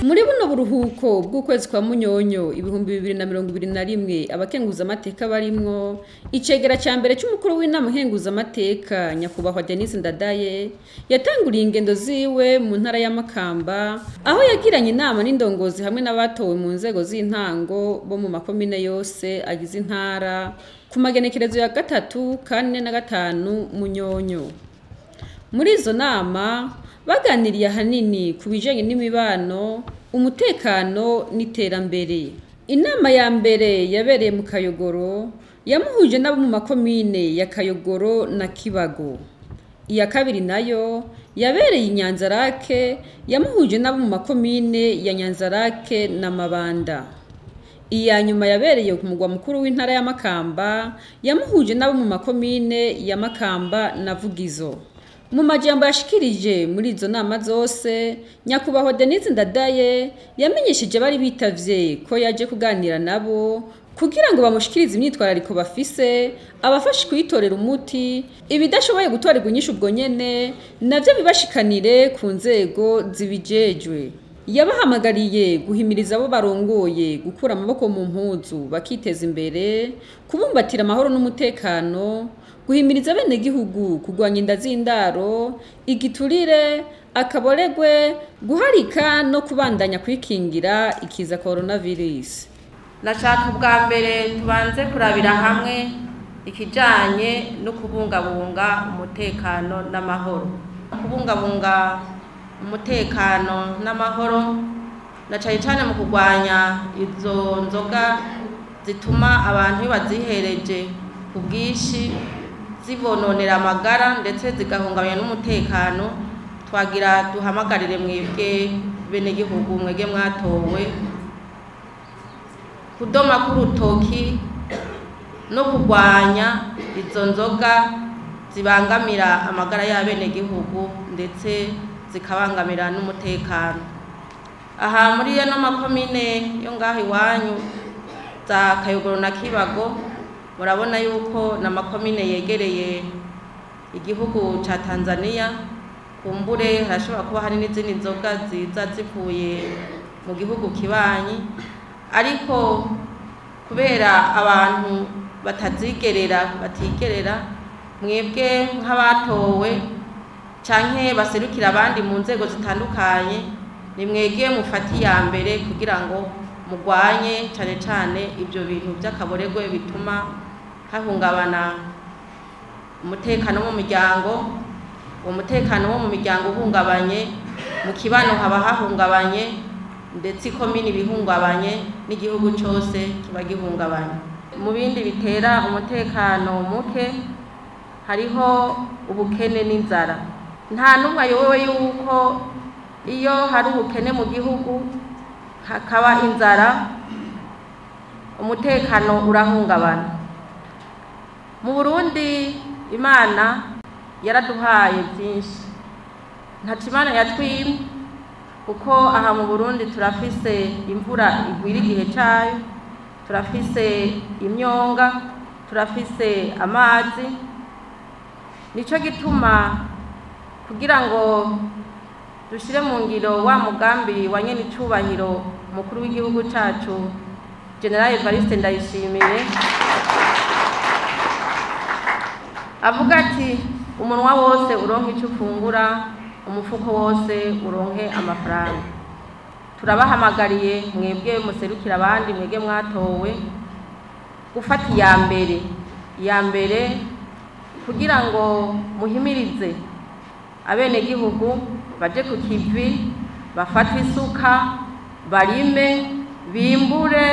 Muri buno buruhuko bw'ukwezi kwa Munyonyo 2021 abakenguzamateka barimwo Icegera ca mbere c'umukuru w'Inama Nkenguzamateka Nyakwubahwa Dénise NDADAYE yatanguriye ingendo ziwe mu ntara ya Makamba aho yagiranye inama n'indongozi hamwe n'abatowe mu nzego z'intango bo mu makomine yose agize intara ku magenekerezo ya 3, 4 na 5 Munyonyo. Muri izo nama baganiriye ahanini ku bijanye n'imibano, umutekano n'iterambere. Inama ya mbere yabereye mu Kayogoro yamuhuje n'abo mu makomine ya Kayogoro na Kibago. Iya kabiri nayo yabereye Nyanza-Lac yamuhuje n'abo mu makomine ya Nyanza-Lac na Mabanda. Iya nyuma yabereye ku mugwa mukuru w'intara ya Makamba yamuhuje n'abo mu makomine ya Makamba na Vugizo. Mu majambo yashikirije muri izo nama zose, Nyakwubahwa Dénise NDADAYE yamenyesheje bari bitavye ko yaje kuganira nabo kugira ngo bamushikirize imyitwarariko bafise, abafashe kuyitorera umuti, ibidashoboye gutorerwa inyishu ubwo nyene navyo bibashikanire ku nzego zibijejwe. Yabahamagariye guhimiriza abo barongoye gukura amaboko mu mpuzu bakiteza imbere, kubumbatira amahoro n'umutekano, guhimiriza bene gihugu kugwanya inda z'indaro, igiturire, akaboregwe, guharika no kubandanya kwikingira ikiza coronavirus. Nashaka bwa mbere tubanze kurabira hamwe ikijanye no kubungabunga umutekano n'amahoro. Kubungabunga umutekano n'amahoro na cyane mu kugwanya izo nzoga zituma abantu bazihereje ku bwishi zibononera amagara ndetse zigahungabanya n'umutekano. Twagira duhamagarire mwebwe bene gihugu mwege mwatowe kudoma k'urutoki no kugwanya izo nzoga zibangamira amagara y'abene gihugu ndetse zikabangamira n'umutekano. Aha muri yo n'amakomine yo ngaho iwanyu za Kayogoro na Kibago murabona yuko n'amakomine yegereye igihugu ca Tanzania. Kumbure harashobora kuba hari n'izindi nzoga ziza zivuye mu gihugu kibanyi, ariko kubera abantu batigerera mwebwe nk'abatowe canke baserukira abandi mu nzego zitandukanye, ni mwege mufati ya mbere kugira ngo mugwanye cane ibyo bintu by'akaboregwe bituma hahungabana umutekano mu miryango. Umutekano wo mu miryango uhungabanye, mu kibano haba hahungabanye, ndetse ikomini bihungabanye n'igihugu cyose kiba gihungabanye. Mu bindi bitera umutekano muke hariho ubukene n'inzara. Nta numwe ayobewe yuko iyo hari ubukene mu gihugu hakaba inzara, umutekano urahungabana. Mu Burundi Imana yaraduhaye byinshi, ntaco Imana yatwimye, kuko aha mu Burundi turafise imvura igwira igihe cayo, turafise imyonga, turafise amazi. Nico gituma kugira ngo dushire mu ngiro wa mugambi wa nyene icubahiro umukuru w'igihugu cacu General Ndayishimiye avuga ati umunwa wose uronke icyo ufungura, umufuko wose uronke amafaranga. Turabahamagariye mwebwe muserukira abandi, mwebwe mwatowe gufata iya mbere kugira ngo muhimirize abene gihugu baje ku kivi, bafate isuka, barime, bimbure,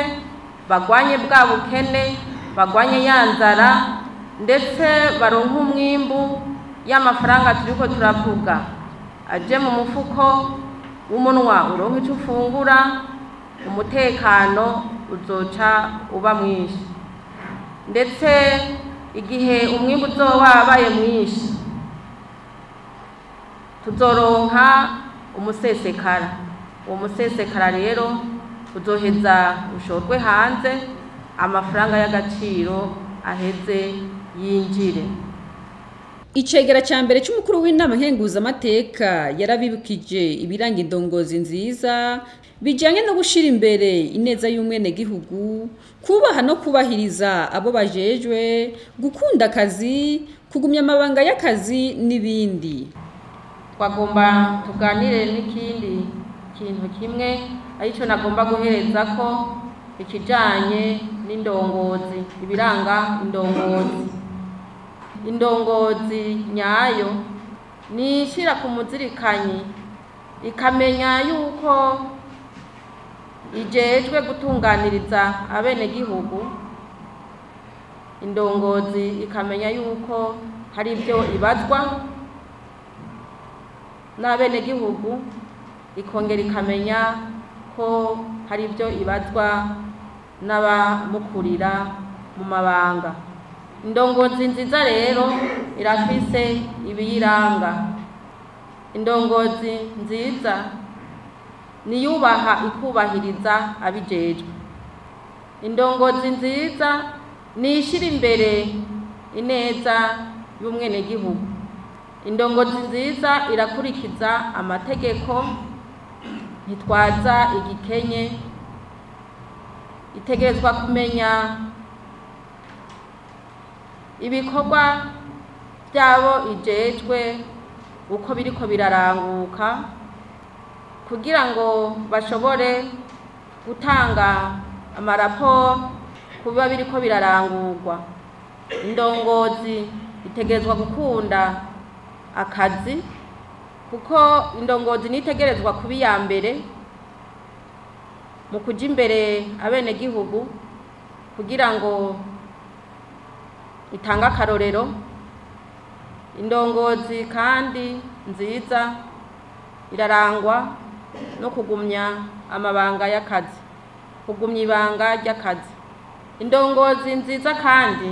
bagwanye bwa bukene, bagwanye yanzara, ndetse baronka umwimbu y'amafaranga turiko turavuga aje mu mufuko, umunwa uronke icyo ufungura, umutekano uzoca uba mwinshi. Ndetse igihe umwimbu uzoba wabaye mwinshi tuzoronka umusesekara. Uwo musesekara rero uzoheza ushorwe hanze, amafaranga y'agaciro aheze yinjire. Icegera ca mbere c'umukuru w'inama nkenguzamateka yarabibukije ibiranga indongozi nziza bijanye no gushira imbere ineza y'umwenegihugu, kubaha no kubahiriza abo bajejwe, gukunda akazi, kugumya amabanga y'akazi n'ibindi. Twagomba tuganire n'ikindi kintu kimwe arico nagomba guhereza ko ikijanye n'indongozi, ibiranga indongozi. Indongozi nyayo ni ishira ku muzirikanyi ikamenya yuko ijejwe gutunganiriza abenegihugu. Indongozi ikamenya yuko hari ibyo ibazwa n'abenegihugu, ikongera ikamenya ko hari ibyo ibazwa n'abamukurira mu mabanga. Indongozi nziza rero irafise ibiyiranga. Indongozi nziza niyubaha ikubahiriza abijejwe. Indongozi nziza nishira imbere ineza y'umwenegihugu. Indongozi nziza irakurikiza amategeko, ntitwaza igikenye, itegerezwa kumenya ibikorwa byabo ijejwe uko biriko biraranguka, kugira ngo bashobore gutanga amaraporo kubiba biriko birarangurwa. Indongozi itegerezwa gukunda akazi, kuko indongozi nitegerezwa kuba iya mbere mu kuja imbere abenegihugu, kugira ngo itanga akarorero. Indongozi kandi nziza irarangwa no kugumya amabanga y'akazi, kugumya ibanga ry'akazi. Indongozi nziza kandi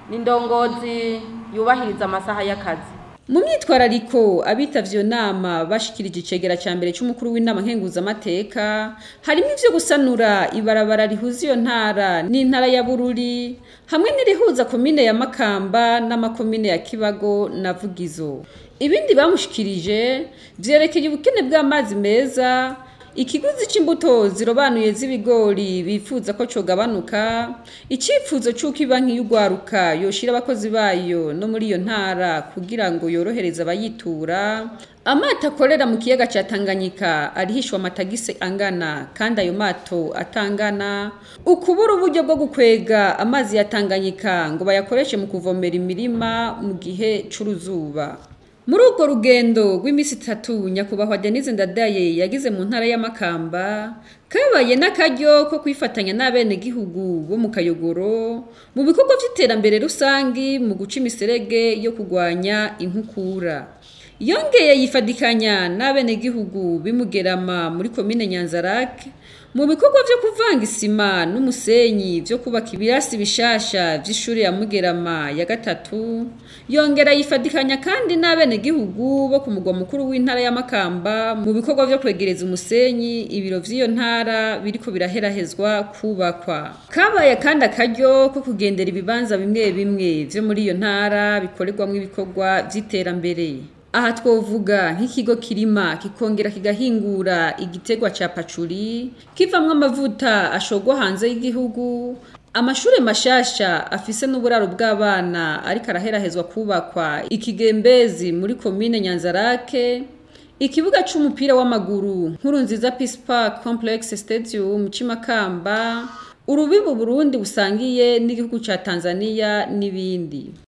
ni indongozi yubahiriza amasaha y'akazi. Mu myitwarariko abitavye iyo nama bashikirije icegera ca mbere c'umukuru w'inama nkenguzamateka harimwo ivyo gusanura ibarabara rihuza iyo ntara n'intara ya Bururi, hamwe n'irihuza komine ya Makamba n'amakomine ya Kibago na Vugizo. Ibindi bamushikirije vyerekeye ubukene bw'amazi meza, ikiguzi c'imbuto zirobanuye z'ibigori bifuza ko cogabanuka, icifuzo c'uko ibanki y'ugwaruka yoshira abakozi bayo no muri iyo ntara kugira ngo yorohereze abayitura, amato akorera mu kiyaga ca Tanganyika arihishwa amatagisi angana kandi ayo mato atangana, ukubura uburyo bwo gukwega amazi ya Tanganyika ngo bayakoreshe mu kuvomera imirima mu gihe c'uruzuba. Muri urwo rugendo rw'imisi 3 Nyakwubahwa Dénise NDADAYE yagize mu ntara ya Makamba, kabaye n'akaryo ko kwifatanya n'abenegihugu bo mu Kayogoro mu bikorwa vy'iterambere rusangi mu guca imiserege yo kugwanya inkukura. Yongeye yifadikanya n'abenegihugu bimugerama muri komine Nyanza-Lac mu bikorwa vyo kuvanga isima n'umusenyi vyo kubaka ibirasi bishasha vy'ishure ya Mugerama ya 3. Yongera yifadikanya kandi n'abenegihugu bo ku mugwa mukuru w'intara ya Makamba mu bikorwa vyo kwegereza umusenyi ibiro vy'iyo ntara biriko biraherahezwa kubakwa. Kabaye kandi akaryo ko kugendera ibibanza bimwe bimwe vyo muri iyo ntara bikorerwamwo ibikorwa vy'iterambere. Aha twovuga nk'ikigo kirima kikongera kigahingura igitegwa ca pacuri kivamwo amavuta ashogwa hanze y'igihugu, amashure mashasha afise n'uburaro bw'abana ariko araherahezwa kubakwa ikigembezi muri komine Nyanza-Lac, ikibuga c'umupira w'amaguru Nkurunziza Peace Park Complex Stadium Makamba, urubibu Burundi busangiye n'igihugu ca Tanzania n'ibindi.